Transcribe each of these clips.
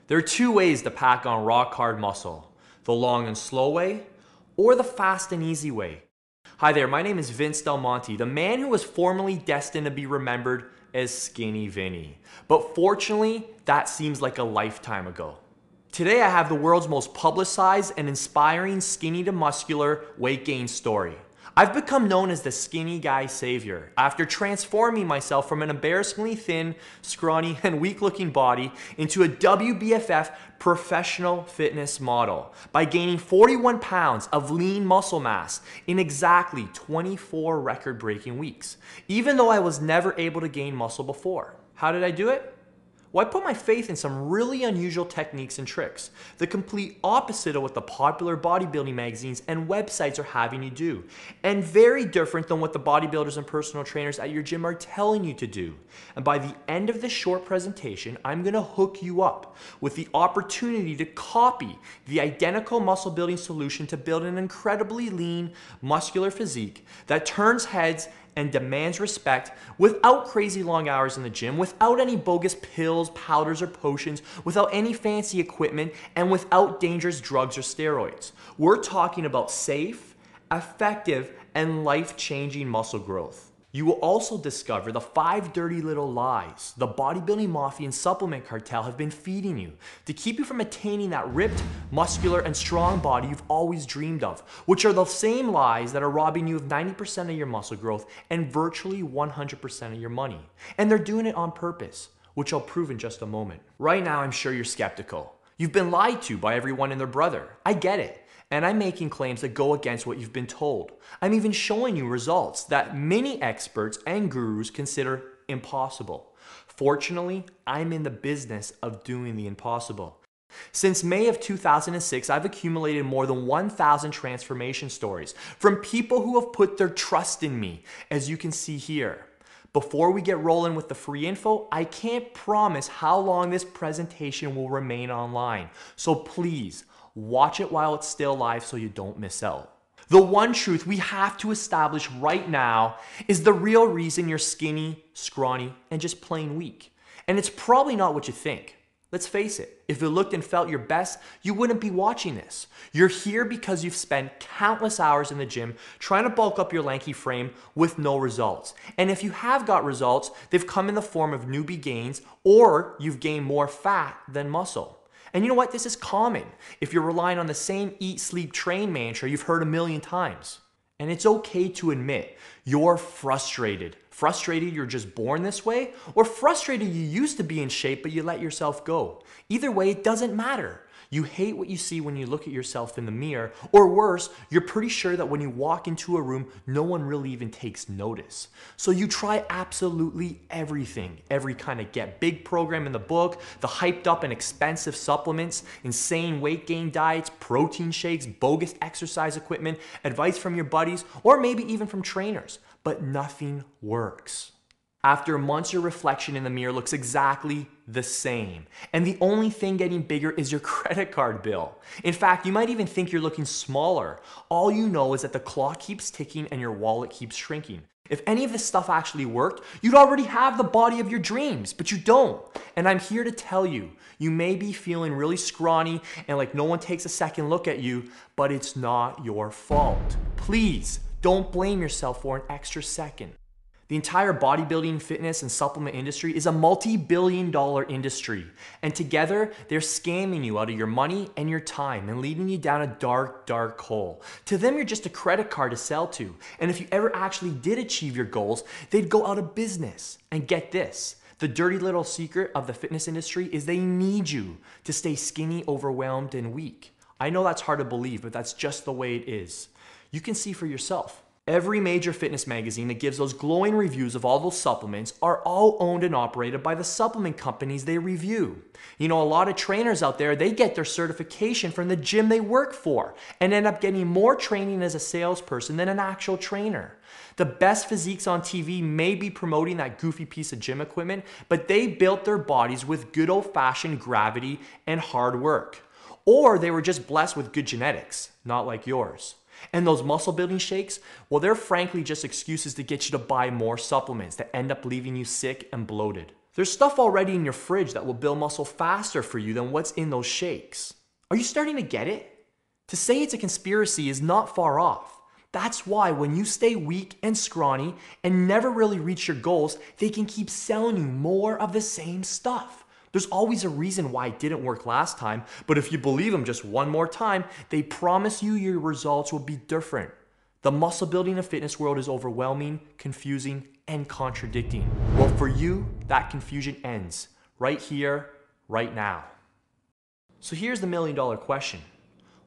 There are two ways to pack on rock hard muscle: the long and slow way, or the fast and easy way. Hi there, my name is Vince Del Monte, the man who was formerly destined to be remembered as Skinny Vinny. But fortunately, that seems like a lifetime ago. Today I have the world's most publicized and inspiring skinny to muscular weight gain story. I've become known as the skinny guy savior after transforming myself from an embarrassingly thin, scrawny, and weak-looking body into a WBFF professional fitness model by gaining 41 pounds of lean muscle mass in exactly 24 record-breaking weeks, even though I was never able to gain muscle before. How did I do it? Well, I put my faith in some really unusual techniques and tricks, the complete opposite of what the popular bodybuilding magazines and websites are having you do, and very different than what the bodybuilders and personal trainers at your gym are telling you to do. And by the end of this short presentation, I'm gonna hook you up with the opportunity to copy the identical muscle building solution to build an incredibly lean, muscular physique that turns heads and demands respect without crazy long hours in the gym, without any bogus pills, powders, or potions, without any fancy equipment, and without dangerous drugs or steroids. We're talking about safe, effective, and life-changing muscle growth. You will also discover the 5 dirty little lies the bodybuilding mafia and supplement cartel have been feeding you to keep you from attaining that ripped, muscular, and strong body you've always dreamed of, which are the same lies that are robbing you of 90% of your muscle growth and virtually 100% of your money. And they're doing it on purpose, which I'll prove in just a moment. Right now, I'm sure you're skeptical. You've been lied to by everyone and their brother. I get it. And I'm making claims that go against what you've been told. I'm even showing you results that many experts and gurus consider impossible. Fortunately, I'm in the business of doing the impossible. Since May of 2006, I've accumulated more than 1,000 transformation stories from people who have put their trust in me, as you can see here. Before we get rolling with the free info, I can't promise how long this presentation will remain online. So please, watch it while it's still live so you don't miss out. The one truth we have to establish right now is the real reason you're skinny, scrawny, and just plain weak. And it's probably not what you think. Let's face it, if you looked and felt your best, you wouldn't be watching this. You're here because you've spent countless hours in the gym trying to bulk up your lanky frame with no results. And if you have got results, they've come in the form of newbie gains, or you've gained more fat than muscle. And you know what? This is common if you're relying on the same eat, sleep, train mantra you've heard a million times. And it's okay to admit you're frustrated. Frustrated you're just born this way, or frustrated you used to be in shape but you let yourself go. Either way, it doesn't matter. You hate what you see when you look at yourself in the mirror, or worse, you're pretty sure that when you walk into a room, no one really even takes notice. So you try absolutely everything, every kind of get big program in the book, the hyped up and expensive supplements, insane weight gain diets, protein shakes, bogus exercise equipment, advice from your buddies, or maybe even from trainers, but nothing works. After months, your reflection in the mirror looks exactly the same. And the only thing getting bigger is your credit card bill. In fact, you might even think you're looking smaller. All you know is that the clock keeps ticking and your wallet keeps shrinking. If any of this stuff actually worked, you'd already have the body of your dreams, but you don't. And I'm here to tell you, you may be feeling really scrawny and like no one takes a second look at you, but it's not your fault. Please don't blame yourself for an extra second. The entire bodybuilding, fitness, and supplement industry is a multi-billion-dollar industry. And together, they're scamming you out of your money and your time and leading you down a dark, dark hole. To them, you're just a credit card to sell to. And if you ever actually did achieve your goals, they'd go out of business. And get this, the dirty little secret of the fitness industry is they need you to stay skinny, overwhelmed, and weak. I know that's hard to believe, but that's just the way it is. You can see for yourself. Every major fitness magazine that gives those glowing reviews of all those supplements are all owned and operated by the supplement companies they review. You know, a lot of trainers out there, they get their certification from the gym they work for and end up getting more training as a salesperson than an actual trainer. The best physiques on TV may be promoting that goofy piece of gym equipment, but they built their bodies with good old-fashioned gravity and hard work. Or they were just blessed with good genetics, not like yours. And those muscle building shakes, well, they're frankly just excuses to get you to buy more supplements that end up leaving you sick and bloated. There's stuff already in your fridge that will build muscle faster for you than what's in those shakes. Are you starting to get it? To say it's a conspiracy is not far off. That's why when you stay weak and scrawny and never really reach your goals, they can keep selling you more of the same stuff. There's always a reason why it didn't work last time, but if you believe them just one more time, they promise you your results will be different. The muscle building and fitness world is overwhelming, confusing, and contradicting. Well, for you, that confusion ends right here, right now. So here's the million-dollar question.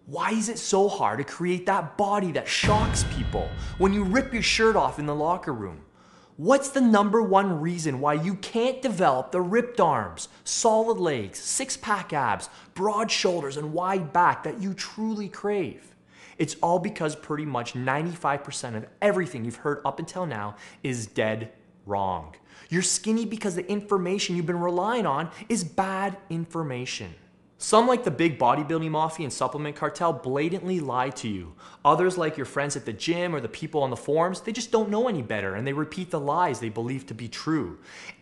Why is it so hard to create that body that shocks people when you rip your shirt off in the locker room? What's the number one reason why you can't develop the ripped arms, solid legs, six-pack abs, broad shoulders, and wide back that you truly crave? It's all because pretty much 95% of everything you've heard up until now is dead wrong. You're skinny because the information you've been relying on is bad information. Some, like the big bodybuilding mafia and supplement cartel, blatantly lie to you. Others, like your friends at the gym or the people on the forums, they just don't know any better and they repeat the lies they believe to be true.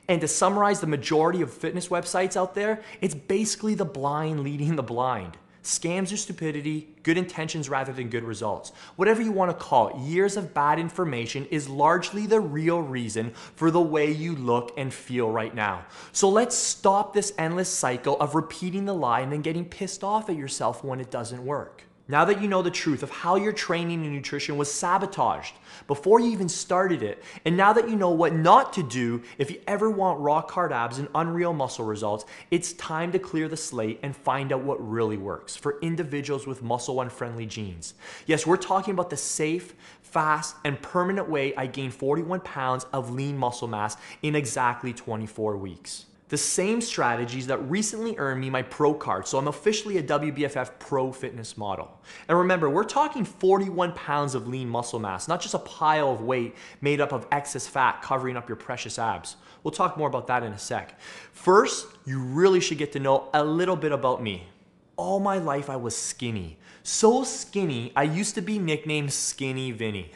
And to summarize the majority of fitness websites out there, it's basically the blind leading the blind. Scams or stupidity, good intentions rather than good results. Whatever you want to call it, years of bad information is largely the real reason for the way you look and feel right now. So let's stop this endless cycle of repeating the lie and then getting pissed off at yourself when it doesn't work. Now that you know the truth of how your training and nutrition was sabotaged before you even started it, and now that you know what not to do if you ever want rock hard abs and unreal muscle results, it's time to clear the slate and find out what really works for individuals with muscle-unfriendly genes. Yes, we're talking about the safe, fast, and permanent way I gained 41 pounds of lean muscle mass in exactly 24 weeks. The same strategies that recently earned me my pro card, so I'm officially a WBFF Pro Fitness model. And remember, we're talking 41 pounds of lean muscle mass, not just a pile of weight made up of excess fat covering up your precious abs. We'll talk more about that in a sec. First, you really should get to know a little bit about me. All my life I was skinny. So skinny, I used to be nicknamed Skinny Vinny.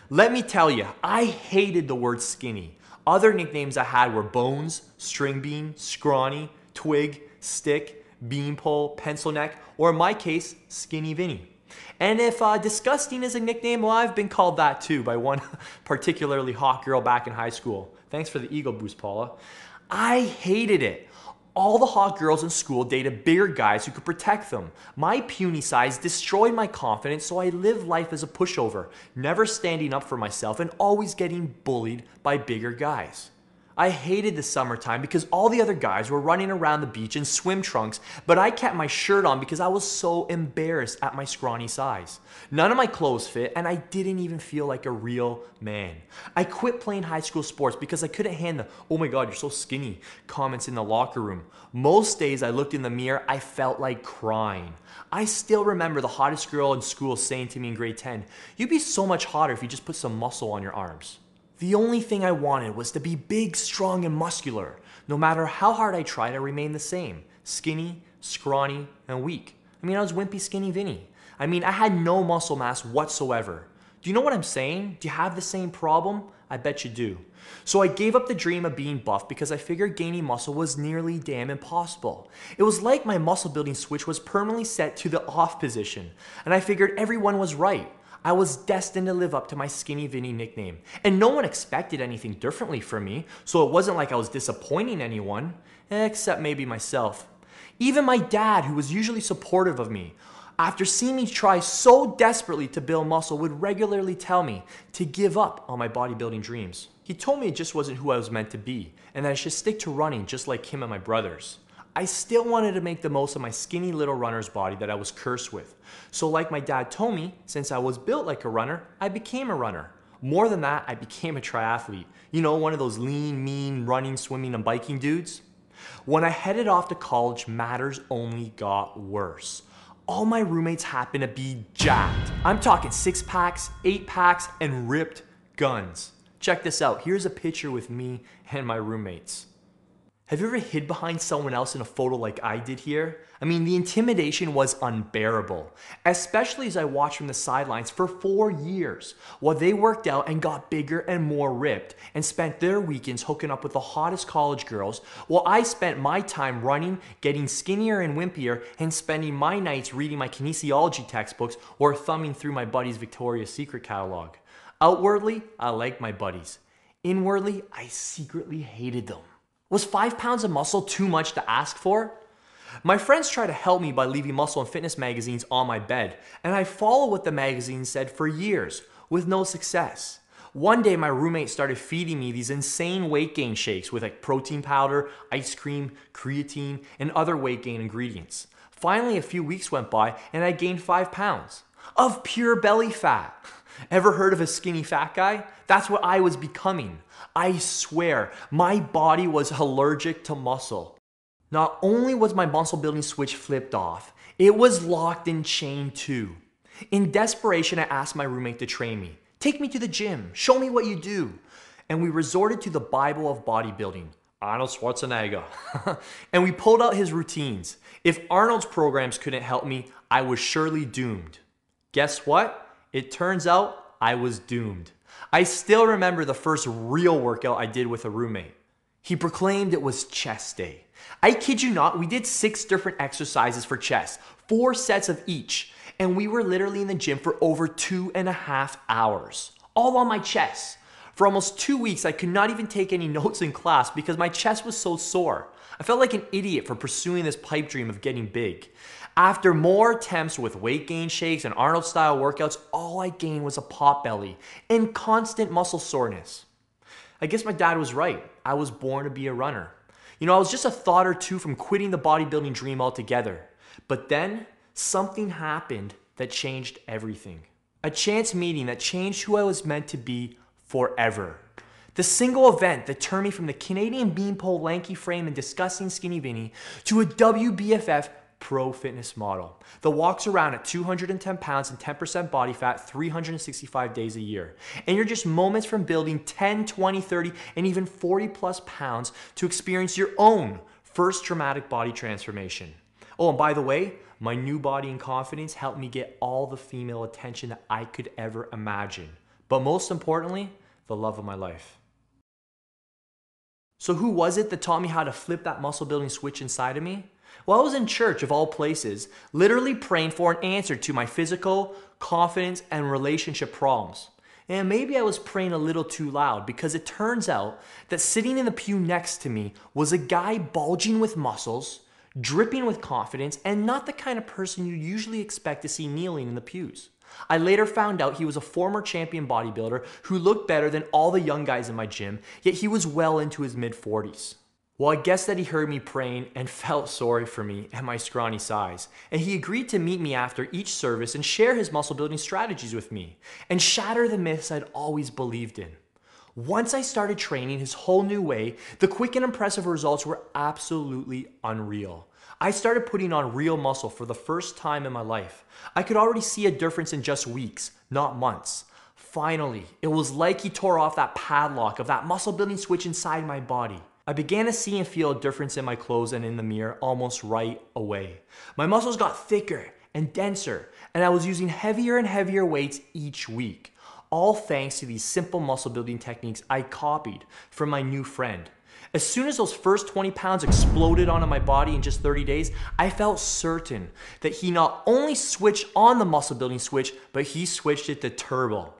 Let me tell you, I hated the word skinny. Other nicknames I had were Bones, String Bean, Scrawny, Twig, Stick, Beanpole, Pencil Neck, or in my case, Skinny Vinny. And if disgusting is a nickname, well, I've been called that too by one particularly hot girl back in high school. Thanks for the ego boost, Paula. I hated it. All the hot girls in school dated bigger guys who could protect them. My puny size destroyed my confidence, so I lived life as a pushover, never standing up for myself and always getting bullied by bigger guys. I hated the summertime because all the other guys were running around the beach in swim trunks, but I kept my shirt on because I was so embarrassed at my scrawny size. None of my clothes fit, and I didn't even feel like a real man. I quit playing high school sports because I couldn't handle the, "Oh my God, you're so skinny," comments in the locker room. Most days I looked in the mirror, I felt like crying. I still remember the hottest girl in school saying to me in grade 10, "You'd be so much hotter if you just put some muscle on your arms." The only thing I wanted was to be big, strong, and muscular. No matter how hard I tried, I remained the same. Skinny, scrawny, and weak. I was wimpy Skinny Vinny. I had no muscle mass whatsoever. Do you know what I'm saying? Do you have the same problem? I bet you do. So I gave up the dream of being buff because I figured gaining muscle was nearly damn impossible. It was like my muscle building switch was permanently set to the off position, and I figured everyone was right. I was destined to live up to my Skinny Vinny nickname, and no one expected anything differently from me, so it wasn't like I was disappointing anyone, except maybe myself. Even my dad, who was usually supportive of me, after seeing me try so desperately to build muscle, would regularly tell me to give up on my bodybuilding dreams. He told me it just wasn't who I was meant to be, and that I should stick to running just like him and my brothers. I still wanted to make the most of my skinny little runner's body that I was cursed with. So like my dad told me, since I was built like a runner, I became a runner. More than that, I became a triathlete. You know, one of those lean, mean, running, swimming, and biking dudes. When I headed off to college, matters only got worse. All my roommates happened to be jacked. I'm talking 6-packs, 8-packs, and ripped guns. Check this out. Here's a picture with me and my roommates. Have you ever hid behind someone else in a photo like I did here? I mean, the intimidation was unbearable, especially as I watched from the sidelines for 4 years while they worked out and got bigger and more ripped and spent their weekends hooking up with the hottest college girls, while I spent my time running, getting skinnier and wimpier, and spending my nights reading my kinesiology textbooks or thumbing through my buddy's Victoria's Secret catalog. Outwardly, I liked my buddies. Inwardly, I secretly hated them. Was 5 pounds of muscle too much to ask for? My friends tried to help me by leaving muscle and fitness magazines on my bed, and I followed what the magazines said for years, with no success. One day my roommate started feeding me these insane weight gain shakes with like protein powder, ice cream, creatine, and other weight gain ingredients. Finally, a few weeks went by and I gained 5 pounds of pure belly fat. Ever heard of a skinny fat guy? That's what I was becoming. I swear, my body was allergic to muscle. Not only was my muscle building switch flipped off, it was locked and chained too. In desperation, I asked my roommate to train me. Take me to the gym, show me what you do. And we resorted to the Bible of bodybuilding, Arnold Schwarzenegger. And we pulled out his routines. If Arnold's programs couldn't help me, I was surely doomed. Guess what? It turns out I was doomed. I still remember the first real workout I did with a roommate. He proclaimed it was chest day. I kid you not, we did 6 different exercises for chest, 4 sets of each, and we were literally in the gym for over 2.5 hours, all on my chest. For almost 2 weeks, I could not even take any notes in class because my chest was so sore. I felt like an idiot for pursuing this pipe dream of getting big. After more attempts with weight gain shakes and Arnold-style workouts, all I gained was a pot belly and constant muscle soreness. I guess my dad was right. I was born to be a runner. I was just a thought or two from quitting the bodybuilding dream altogether. But then, something happened that changed everything. A chance meeting that changed who I was meant to be forever. The single event that turned me from the Canadian beanpole lanky frame and disgusting skinny Vinny to a WBFF pro fitness model that walks around at 210 pounds and 10% body fat 365 days a year. And you're just moments from building 10, 20, 30, and even 40 plus pounds to experience your own first dramatic body transformation. Oh, and by the way, my new body and confidence helped me get all the female attention that I could ever imagine. But most importantly, the love of my life. So who was it that taught me how to flip that muscle building switch inside of me? Well, I was in church of all places, literally praying for an answer to my physical, confidence, and relationship problems. And maybe I was praying a little too loud because it turns out that sitting in the pew next to me was a guy bulging with muscles, dripping with confidence, and not the kind of person you usually expect to see kneeling in the pews. I later found out he was a former champion bodybuilder who looked better than all the young guys in my gym, yet he was well into his mid-40s. Well, I guess that he heard me praying and felt sorry for me and my scrawny size, and he agreed to meet me after each service and share his muscle building strategies with me and shatter the myths I'd always believed in. Once I started training his whole new way, the quick and impressive results were absolutely unreal. I started putting on real muscle for the first time in my life. I could already see a difference in just weeks, not months. Finally, it was like he tore off that padlock of that muscle building switch inside my body. I began to see and feel a difference in my clothes and in the mirror almost right away. My muscles got thicker and denser, and I was using heavier and heavier weights each week, all thanks to these simple muscle building techniques I copied from my new friend. As soon as those first 20 pounds exploded onto my body in just 30 days, I felt certain that he not only switched on the muscle building switch, but he switched it to turbo.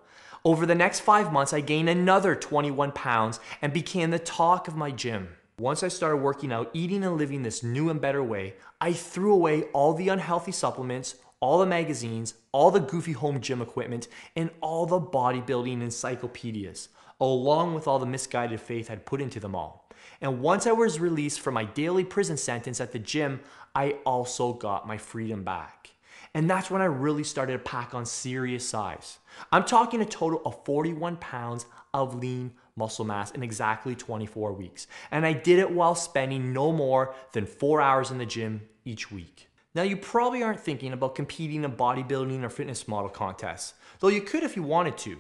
Over the next 5 months, I gained another 21 pounds and became the talk of my gym. Once I started working out, eating and living this new and better way, I threw away all the unhealthy supplements, all the magazines, all the goofy home gym equipment, and all the bodybuilding encyclopedias, along with all the misguided faith I'd put into them all. And once I was released from my daily prison sentence at the gym, I also got my freedom back. And that's when I really started to pack on serious size. I'm talking a total of 41 pounds of lean muscle mass in exactly 24 weeks. And I did it while spending no more than 4 hours in the gym each week. Now, you probably aren't thinking about competing in bodybuilding or fitness model contests, though you could if you wanted to.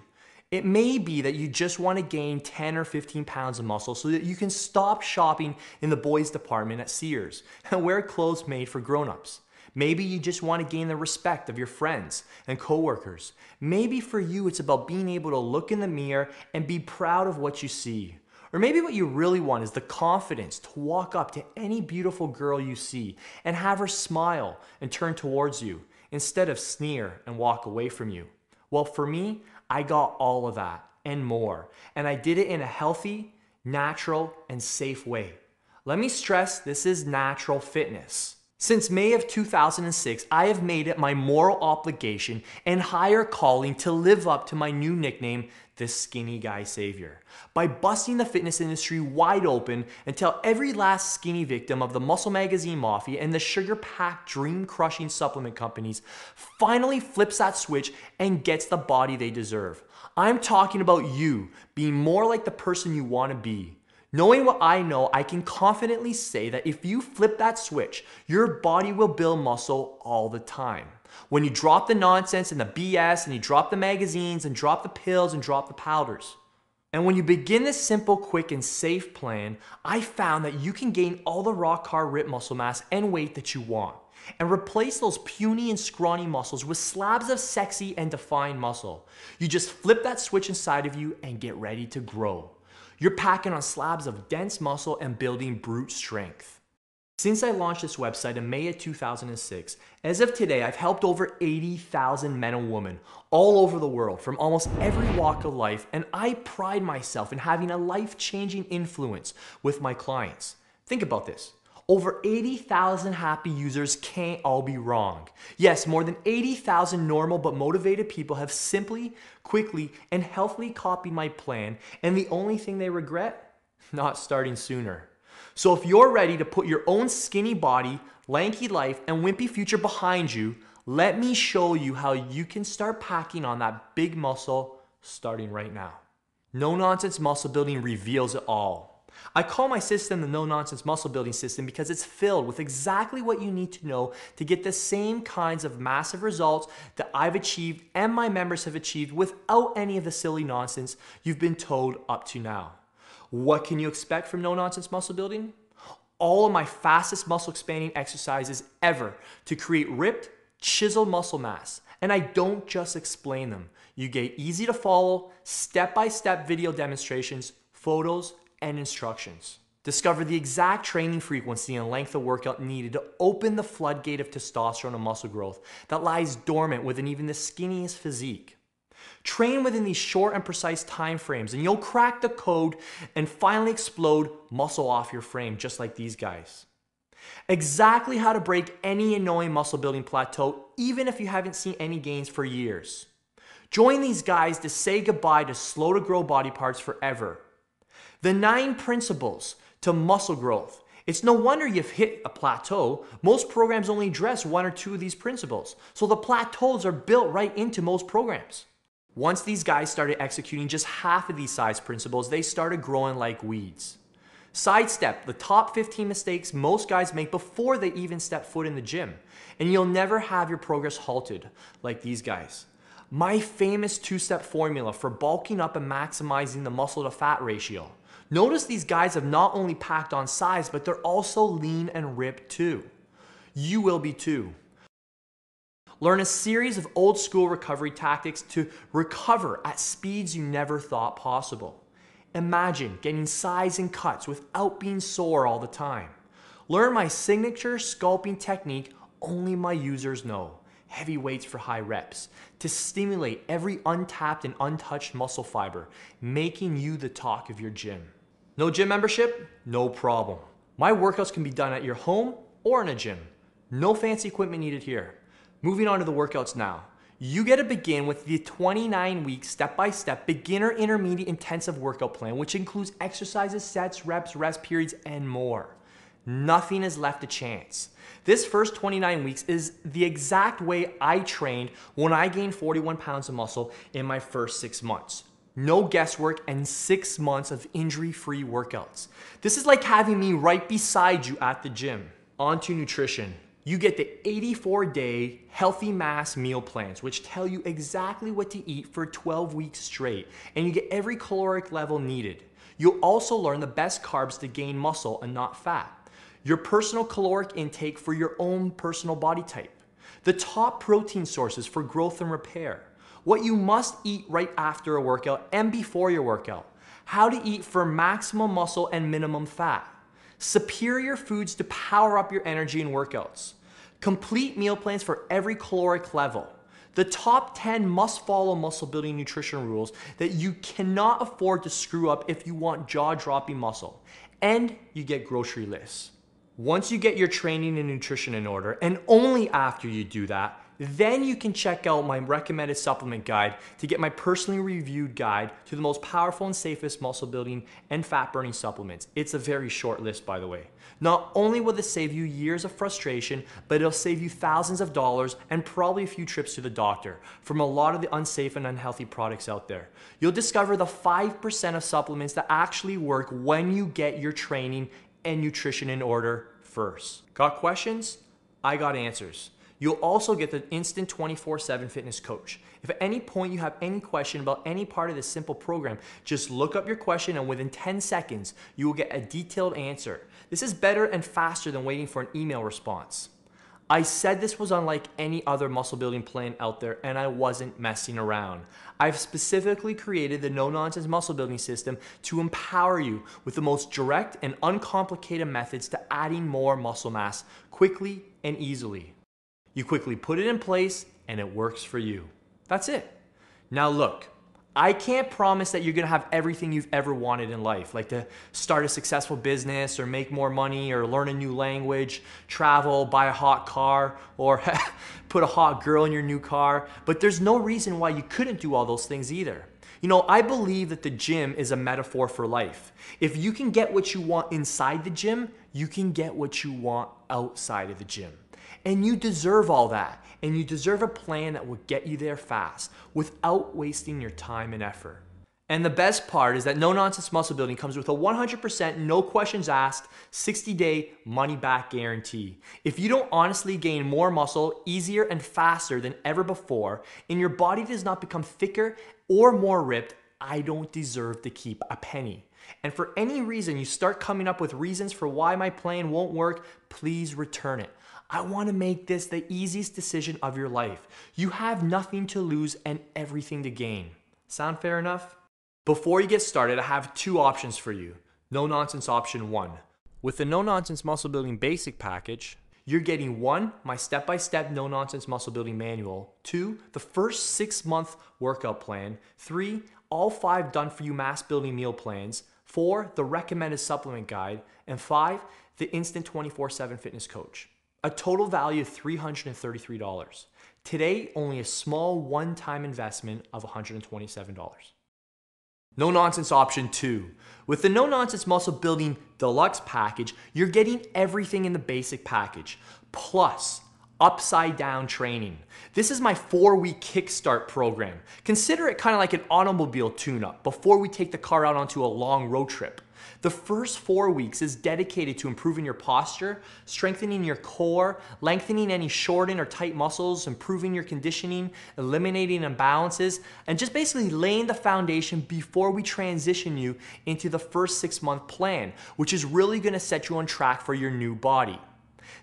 It may be that you just want to gain 10 or 15 pounds of muscle so that you can stop shopping in the boys department at Sears and wear clothes made for grown-ups. Maybe you just want to gain the respect of your friends and coworkers. Maybe for you it's about being able to look in the mirror and be proud of what you see. Or maybe what you really want is the confidence to walk up to any beautiful girl you see and have her smile and turn towards you instead of sneer and walk away from you. Well, for me, I got all of that and more, and I did it in a healthy, natural, and safe way. Let me stress, this is natural fitness. Since May of 2006, I have made it my moral obligation and higher calling to live up to my new nickname, the Skinny Guy Savior, by busting the fitness industry wide open until every last skinny victim of the Muscle Magazine Mafia and the sugar-packed dream-crushing supplement companies finally flips that switch and gets the body they deserve. I'm talking about you being more like the person you want to be. Knowing what I know, I can confidently say that if you flip that switch, your body will build muscle all the time. When you drop the nonsense and the BS and you drop the magazines and drop the pills and drop the powders. And when you begin this simple, quick, and safe plan, I found that you can gain all the rock hard ripped muscle mass and weight that you want and replace those puny and scrawny muscles with slabs of sexy and defined muscle. You just flip that switch inside of you and get ready to grow. You're packing on slabs of dense muscle and building brute strength. Since I launched this website in May of 2006, as of today, I've helped over 80,000 men and women all over the world from almost every walk of life, and I pride myself in having a life-changing influence with my clients. Think about this. Over 80,000 happy users can't all be wrong. Yes, more than 80,000 normal but motivated people have simply, quickly, and healthily copied my plan, and the only thing they regret? Not starting sooner. So if you're ready to put your own skinny body, lanky life, and wimpy future behind you, let me show you how you can start packing on that big muscle starting right now. No Nonsense Muscle Building reveals it all. I call my system the No Nonsense Muscle Building System because it's filled with exactly what you need to know to get the same kinds of massive results that I've achieved and my members have achieved without any of the silly nonsense you've been told up to now. What can you expect from No Nonsense Muscle Building? All of my fastest muscle expanding exercises ever to create ripped, chiseled muscle mass. And I don't just explain them. You get easy to follow, step-by-step video demonstrations, photos, and instructions. Discover the exact training frequency and length of workout needed to open the floodgate of testosterone and muscle growth that lies dormant within even the skinniest physique. Train within these short and precise time frames and you'll crack the code and finally explode muscle off your frame just like these guys. Exactly how to break any annoying muscle building plateau even if you haven't seen any gains for years. Join these guys to say goodbye to slow to grow body parts forever. The 9 principles to muscle growth. It's no wonder you've hit a plateau. Most programs only address 1 or 2 of these principles. So the plateaus are built right into most programs. Once these guys started executing just half of these size principles, they started growing like weeds. Sidestep the top 15 mistakes most guys make before they even step foot in the gym, and you'll never have your progress halted like these guys. My famous 2-step formula for bulking up and maximizing the muscle to fat ratio. Notice these guys have not only packed on size, but they're also lean and ripped too. You will be too. Learn a series of old school recovery tactics to recover at speeds you never thought possible. Imagine getting size and cuts without being sore all the time. Learn my signature sculpting technique only my users know. Heavy weights for high reps to stimulate every untapped and untouched muscle fiber, making you the talk of your gym. No gym membership? No problem. My workouts can be done at your home or in a gym. No fancy equipment needed here. Moving on to the workouts now. You get to begin with the 29-week step-by-step beginner intermediate intensive workout plan, which includes exercises, sets, reps, rest periods, and more. Nothing is left to chance. This first 29 weeks is the exact way I trained when I gained 41 pounds of muscle in my first 6 months. No guesswork and 6 months of injury-free workouts. This is like having me right beside you at the gym. On to nutrition. You get the 84-day healthy mass meal plans, which tell you exactly what to eat for 12 weeks straight, and you get every caloric level needed. You'll also learn the best carbs to gain muscle and not fat, your personal caloric intake for your own personal body type, the top protein sources for growth and repair, what you must eat right after a workout and before your workout, how to eat for maximum muscle and minimum fat, superior foods to power up your energy in workouts, complete meal plans for every caloric level, the top 10 must-follow muscle building nutrition rules that you cannot afford to screw up if you want jaw-dropping muscle, and you get grocery lists. Once you get your training and nutrition in order, and only after you do that, then you can check out my recommended supplement guide to get my personally reviewed guide to the most powerful and safest muscle building and fat burning supplements. It's a very short list, by the way. Not only will this save you years of frustration, but it'll save you thousands of dollars and probably a few trips to the doctor from a lot of the unsafe and unhealthy products out there. You'll discover the 5% of supplements that actually work when you get your training and nutrition in order first. Got questions? I got answers. You'll also get the instant 24/7 fitness coach. If at any point you have any question about any part of this simple program, just look up your question and within 10 seconds, you will get a detailed answer. This is better and faster than waiting for an email response. I said this was unlike any other muscle building plan out there, and I wasn't messing around. I've specifically created the no-nonsense muscle building system to empower you with the most direct and uncomplicated methods to adding more muscle mass quickly and easily. You quickly put it in place and it works for you. That's it. Now look, I can't promise that you're gonna have everything you've ever wanted in life, like to start a successful business or make more money or learn a new language, travel, buy a hot car, or put a hot girl in your new car. But there's no reason why you couldn't do all those things either. You know, I believe that the gym is a metaphor for life. If you can get what you want inside the gym, you can get what you want outside of the gym. And you deserve all that. And you deserve a plan that will get you there fast without wasting your time and effort. And the best part is that No Nonsense Muscle Building comes with a 100% no questions asked 60-day money back guarantee. If you don't honestly gain more muscle easier and faster than ever before, and your body does not become thicker or more ripped, I don't deserve to keep a penny. And for any reason you start coming up with reasons for why my plan won't work, please return it. I want to make this the easiest decision of your life. You have nothing to lose and everything to gain. Sound fair enough? Before you get started, I have two options for you. No Nonsense option 1. With the No Nonsense Muscle Building Basic Package, you're getting 1, my step-by-step No Nonsense Muscle Building Manual, 2, the first 6-month workout plan, 3, all 5 done-for-you mass building meal plans, 4, the recommended supplement guide, and 5, the instant 24/7 fitness coach. A total value of $333. Today, only a small one-time investment of $127. No Nonsense option 2. With the No Nonsense Muscle Building Deluxe package, you're getting everything in the basic package, plus upside down training. This is my 4-week kickstart program. Consider it kind of like an automobile tune-up before we take the car out onto a long road trip. The first 4 weeks is dedicated to improving your posture, strengthening your core, lengthening any shortened or tight muscles, improving your conditioning, eliminating imbalances, and just basically laying the foundation before we transition you into the first 6-month plan, which is really gonna set you on track for your new body.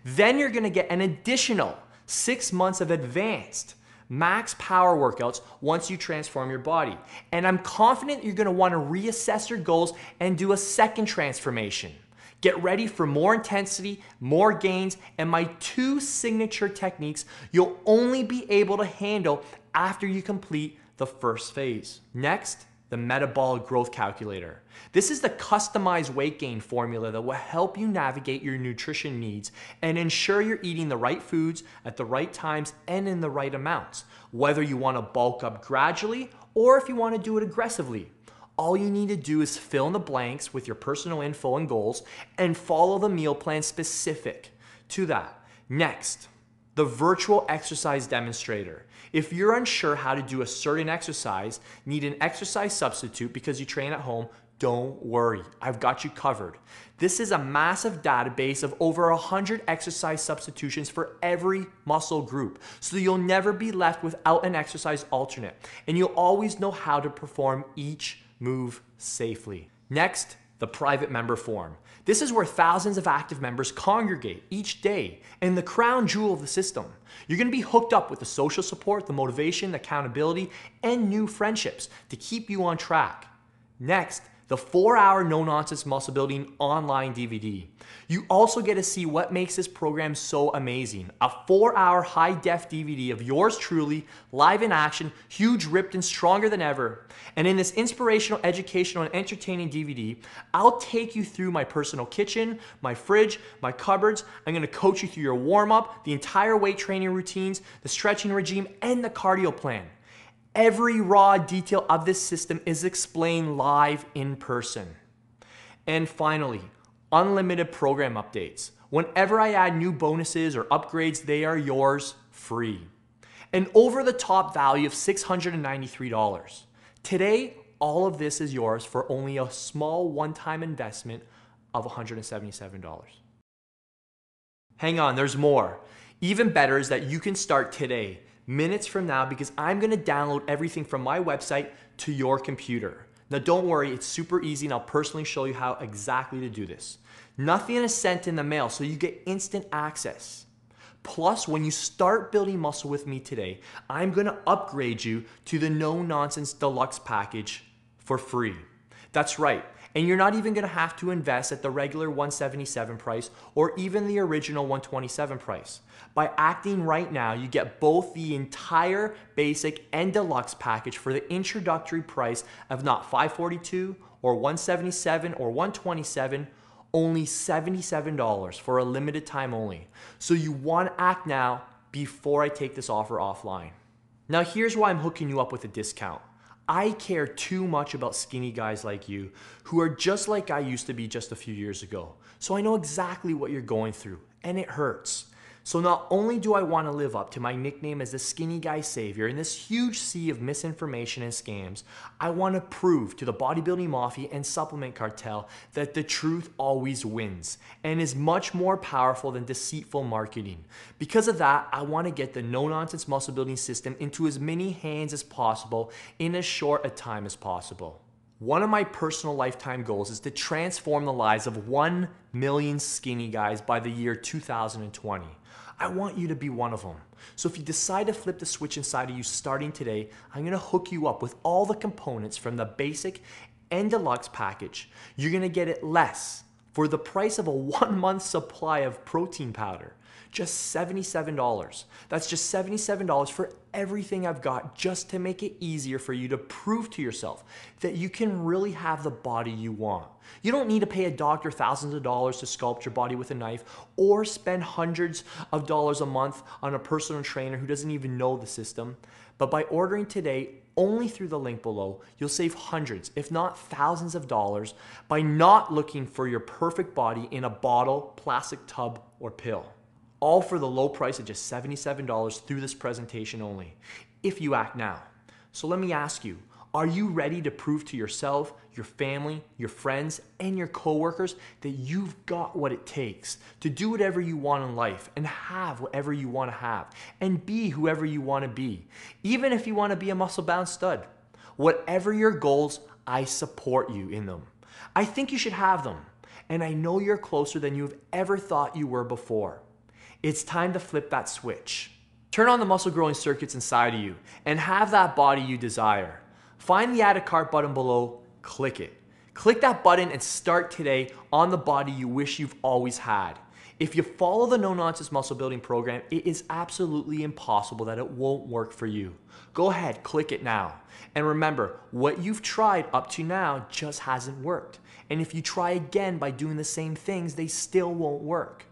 Then you're gonna get an additional 6 months of advanced max power workouts once you transform your body. And I'm confident you're gonna wanna reassess your goals and do a second transformation. Get ready for more intensity, more gains, and my 2 signature techniques you'll only be able to handle after you complete the first phase. Next, the Metabolic Growth Calculator. This is the customized weight gain formula that will help you navigate your nutrition needs and ensure you're eating the right foods at the right times and in the right amounts, whether you want to bulk up gradually or if you want to do it aggressively. All you need to do is fill in the blanks with your personal info and goals and follow the meal plan specific to that. Next, the virtual exercise demonstrator. If you're unsure how to do a certain exercise, need an exercise substitute because you train at home, don't worry, I've got you covered. This is a massive database of over 100 exercise substitutions for every muscle group, so you'll never be left without an exercise alternate, and you'll always know how to perform each move safely. Next, the private member form. This is where thousands of active members congregate each day, and the crown jewel of the system. You're going to be hooked up with the social support, the motivation, the accountability, and new friendships to keep you on track. Next, the 4-hour no-nonsense muscle building online DVD. You also get to see what makes this program so amazing. A 4-hour high-def DVD of yours truly, live in action, huge, ripped, and stronger than ever. And in this inspirational, educational, and entertaining DVD, I'll take you through my personal kitchen, my fridge, my cupboards. I'm gonna coach you through your warm-up, the entire weight training routines, the stretching regime, and the cardio plan. Every raw detail of this system is explained live in person. And finally, unlimited program updates. Whenever I add new bonuses or upgrades, they are yours free. An over-the-top value of $693. Today, all of this is yours for only a small one-time investment of $177. Hang on, there's more. Even better is that you can start today, minutes from now, because I'm gonna download everything from my website to your computer. Now don't worry, it's super easy, and I'll personally show you how exactly to do this. Nothing is sent in the mail, so you get instant access. Plus, when you start building muscle with me today, I'm gonna upgrade you to the No Nonsense Deluxe package for free. That's right. And you're not even gonna have to invest at the regular $177 price or even the original $127 price. By acting right now, you get both the entire basic and deluxe package for the introductory price of not $542 or $177 or $127, only $77 for a limited time only. So you wanna act now before I take this offer offline. Now here's why I'm hooking you up with a discount. I care too much about skinny guys like you who are just like I used to be just a few years ago. So I know exactly what you're going through, and it hurts. So not only do I want to live up to my nickname as the skinny guy savior in this huge sea of misinformation and scams, I want to prove to the bodybuilding mafia and supplement cartel that the truth always wins and is much more powerful than deceitful marketing. Because of that, I want to get the no-nonsense muscle building system into as many hands as possible in as short a time as possible. One of my personal lifetime goals is to transform the lives of 1 million skinny guys by the year 2020. I want you to be one of them. So if you decide to flip the switch inside of you starting today, I'm going to hook you up with all the components from the basic and deluxe package. You're going to get it less for the price of a 1-month supply of protein powder. Just $77. That's just $77 for everything I've got, just to make it easier for you to prove to yourself that you can really have the body you want. You don't need to pay a doctor thousands of dollars to sculpt your body with a knife or spend hundreds of dollars a month on a personal trainer who doesn't even know the system. But by ordering today only through the link below, you'll save hundreds, if not thousands of dollars by not looking for your perfect body in a bottle, plastic tub, or pill. All for the low price of just $77 through this presentation only, if you act now. So let me ask you, are you ready to prove to yourself, your family, your friends, and your coworkers that you've got what it takes to do whatever you want in life and have whatever you want to have and be whoever you want to be, even if you want to be a muscle-bound stud? Whatever your goals, I support you in them. I think you should have them, and I know you're closer than you've ever thought you were before. It's time to flip that switch. Turn on the muscle growing circuits inside of you and have that body you desire. Find the add a cart button below, click it. Click that button and start today on the body you wish you've always had. If you follow the No Nonsense Muscle Building program, it is absolutely impossible that it won't work for you. Go ahead, click it now. And remember, what you've tried up to now just hasn't worked. And if you try again by doing the same things, they still won't work.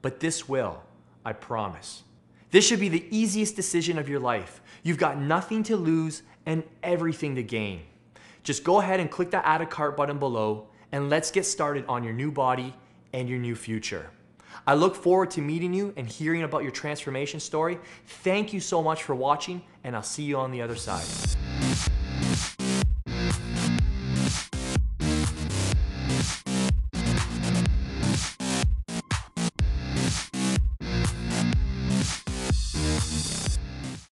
But this will. I promise. This should be the easiest decision of your life. You've got nothing to lose and everything to gain. Just go ahead and click that add a cart button below and let's get started on your new body and your new future. I look forward to meeting you and hearing about your transformation story. Thank you so much for watching, and I'll see you on the other side.